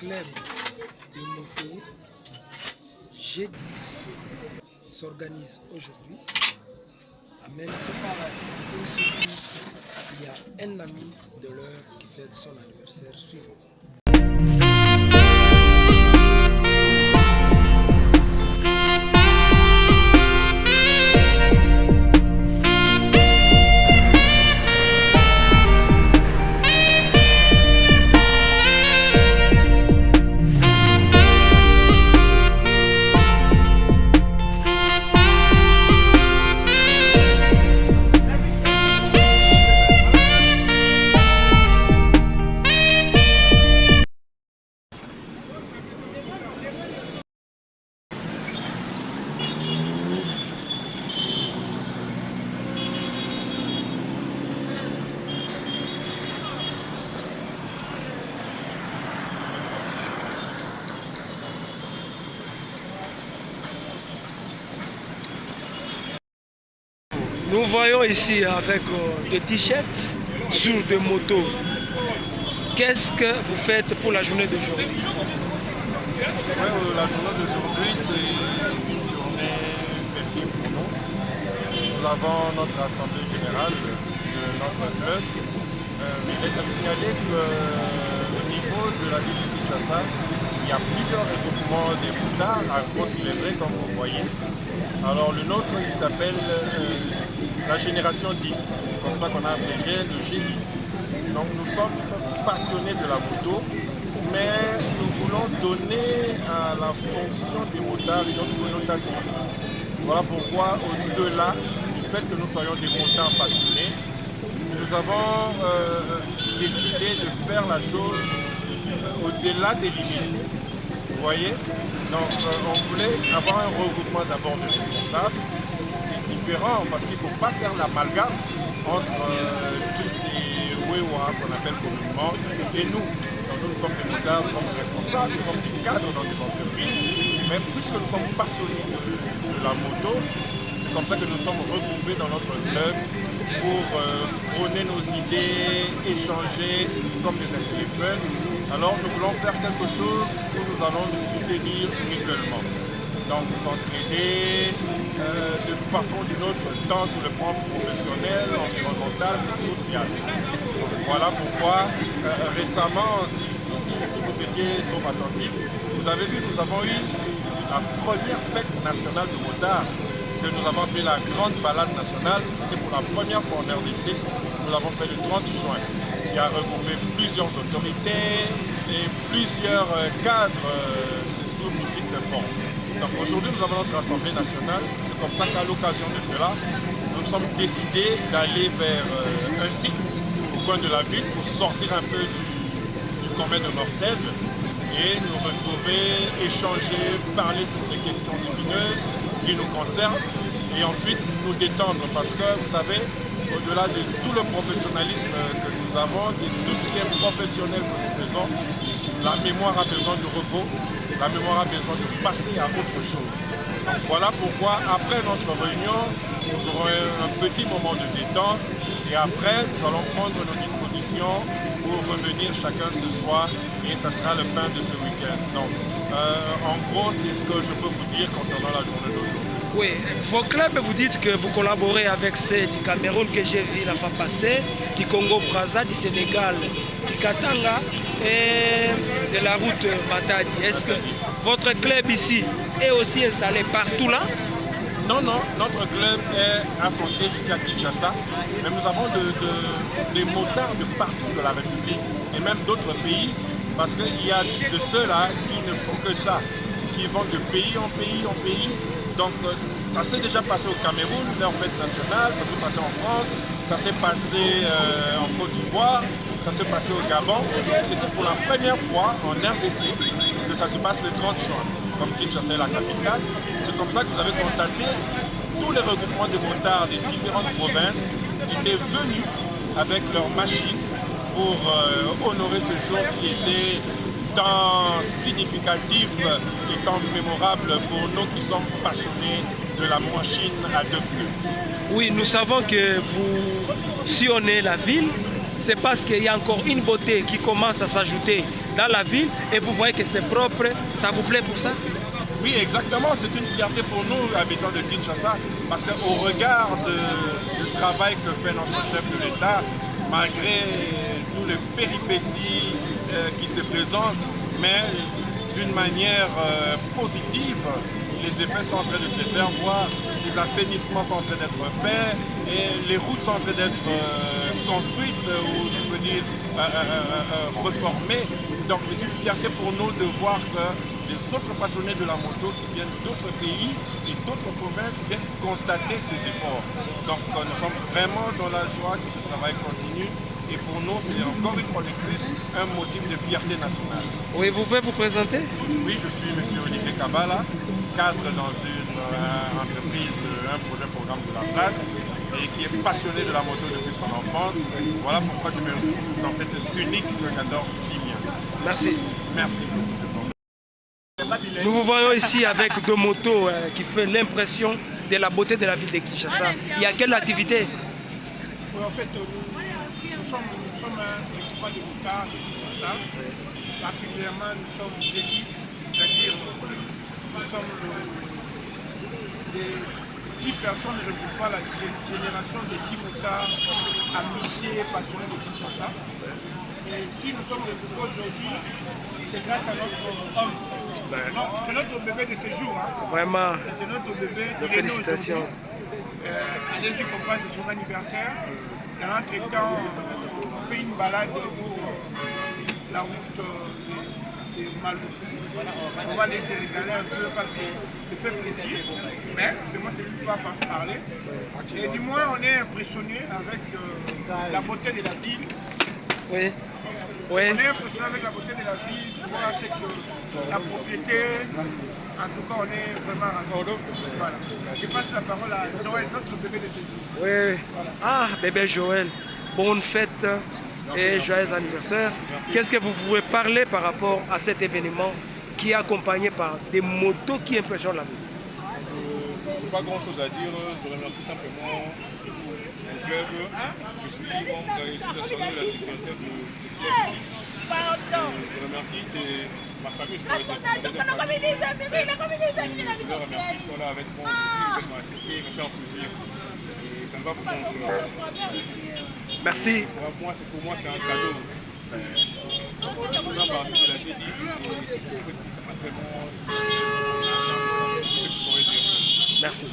club de moto G10 s'organise aujourd'hui. En même temps, il y a un ami de leur qui fête son anniversaire suivant. Nous voyons ici avec des t-shirts sur des motos. Qu'est-ce que vous faites pour la journée d'aujourd'hui? La journée d'aujourd'hui, c'est une journée festive pour nous. Nous avons notre assemblée générale de notre club. Il est à signaler qu'au niveau de la ville de Kinshasa, il y a plusieurs regroupements des motards à gros célébrer, comme vous voyez. Alors le nôtre, il s'appelle la génération 10, comme ça qu'on a abrégé le G10. Donc nous sommes passionnés de la moto, mais nous voulons donner à la fonction des motards une autre connotation. Voilà pourquoi, au-delà du fait que nous soyons des motards passionnés, nous avons décidé de faire la chose au-delà des limites. Vous voyez? Donc on voulait avoir un regroupement d'abord de responsables. C'est différent parce qu'il ne faut pas faire l'amalgame entre tous ces Wewa qu'on appelle communément et nous. Donc nous sommes des motards, nous sommes des responsables, nous sommes des cadres dans des entreprises. Mais puisque nous sommes passionnés de la moto, c'est comme ça que nous sommes regroupés dans notre club pour prôner nos idées, échanger comme des intellectuels. Alors nous voulons faire quelque chose où nous allons nous soutenir mutuellement. Donc nous entraider de façon ou d'une autre, tant sur le plan professionnel, environnemental que social. Donc, voilà pourquoi récemment, si vous étiez trop attentifs, vous avez vu, nous avons eu la première fête nationale de motards que nous avons appelée la Grande Balade Nationale. C'était pour la première fois en RDC. Nous l'avons fait le 30 juin, qui a regroupé plusieurs autorités et plusieurs cadres sous multiples formes. Donc aujourd'hui, nous avons notre Assemblée nationale. C'est comme ça qu'à l'occasion de cela, nous nous sommes décidés d'aller vers un site au coin de la ville pour sortir un peu du commun de mortels et nous retrouver, échanger, parler sur des questions épineuses qui nous concernent et ensuite nous détendre parce que vous savez, au-delà de tout le professionnalisme que nous avons, de tout ce qui est professionnel que nous faisons, la mémoire a besoin de repos, la mémoire a besoin de passer à autre chose. Donc voilà pourquoi, après notre réunion, nous aurons un petit moment de détente et après, nous allons prendre nos dispositions pour revenir chacun ce soir et ça sera la fin de ce week-end. Donc, en gros, c'est ce que je peux vous dire concernant la journée d'aujourd'hui. Oui, vos clubs, vous dites que vous collaborez avec ceux du Cameroun que j'ai vu la fois passée, du Congo-Brazza, du Sénégal, du Katanga et de la route Matadi. Est-ce que votre club ici est aussi installé partout là? Non, notre club est associé ici à Kinshasa, mais nous avons des motards de partout de la République et même d'autres pays, parce qu'il y a de ceux-là qui ne font que ça, qui vont de pays en pays en pays. Donc ça s'est déjà passé au Cameroun, leur fête nationale, ça s'est passé en France, ça s'est passé en Côte d'Ivoire, ça s'est passé au Gabon. C'était pour la première fois en RDC que ça se passe le 30 juin, comme Kinshasa est la capitale. C'est comme ça que vous avez constaté tous les regroupements de motards des différentes provinces étaient venus avec leurs machines pour honorer ce jour qui était tant significatif et tant mémorable pour nous qui sommes passionnés de la machine à deux pneus. Oui, nous savons que vous sillonnez la ville. c'est parce qu'il y a encore une beauté qui commence à s'ajouter dans la ville et vous voyez que c'est propre. Ça vous plaît pour ça? Oui, exactement. C'est une fierté pour nous, habitants de Kinshasa, parce qu'au regard du travail que fait notre chef de l'État, malgré tous les péripéties qui se présentent, mais d'une manière positive, les effets sont en train de se faire voir, les assainissements sont en train d'être faits, et les routes sont en train d'être construites, ou je peux dire reformées. Donc c'est une fierté pour nous de voir que les autres passionnés de la moto qui viennent d'autres pays et d'autres provinces viennent constater ces efforts. Donc nous sommes vraiment dans la joie que ce travail continue. Et pour nous, c'est encore une fois de plus un motif de fierté nationale. Oui, vous pouvez vous présenter? Oui, je suis M. Olivier Kabala, cadre dans une entreprise, un projet programme de la place, et qui est passionné de la moto depuis son enfance. Voilà pourquoi je me retrouve dans cette tunique que j'adore si bien. Merci. Merci. Nous vous voyons ici avec deux motos qui font l'impression de la beauté de la ville de Kinshasa. Il y a quelle activité? En fait, nous sommes un groupement de motards de Kinshasa. Particulièrement, nous sommes G10, c'est-à-dire nous sommes les 10 personnes regroupant la génération de 10 motards amitiés et passionnés de Kinshasa. Et si nous sommes regroupés aujourd'hui, c'est grâce à notre homme. C'est notre bébé de ce jour. Hein. Vraiment. C'est notre bébé. Félicitations. Allez-y comprendre, c'est son anniversaire. Dans l'entretemps, on fait une balade pour la route de Malou. On va laisser régaler un peu parce que ça fait plaisir. Mais c'est moi qui ne vais pas parler. Et du moins, on est impressionné avec la beauté de la ville. Oui. Oui. On est impressionné avec la beauté de la ville. Tu vois, c'est que la propriété, en tout cas, on est vraiment ravis. Voilà. Je passe la parole à Joël, notre bébé de ce jour. Oui. Voilà. Ah, bébé Joël, bonne fête et joyeux anniversaire. Qu'est-ce que vous pouvez parler par rapport à cet événement qui est accompagné par des motos qui impressionnent la ville? Je n'ai pas grand chose à dire, je remercie simplement mon club. Je suis membre et je suis assuré de la sécurité de ce club. Je remercie, c'est ma famille, je dois dire, c'est ma deuxième famille. Je les remercie, ils sont là avec moi aujourd'hui, ils veulent m'assister, ils me font plaisir. Et ça me va pour mon Merci. Pour moi, c'est un cadeau. Je fais partie de la G10 et c'est ça m'a tellement... C'est ce que je pourrais dire. Merci.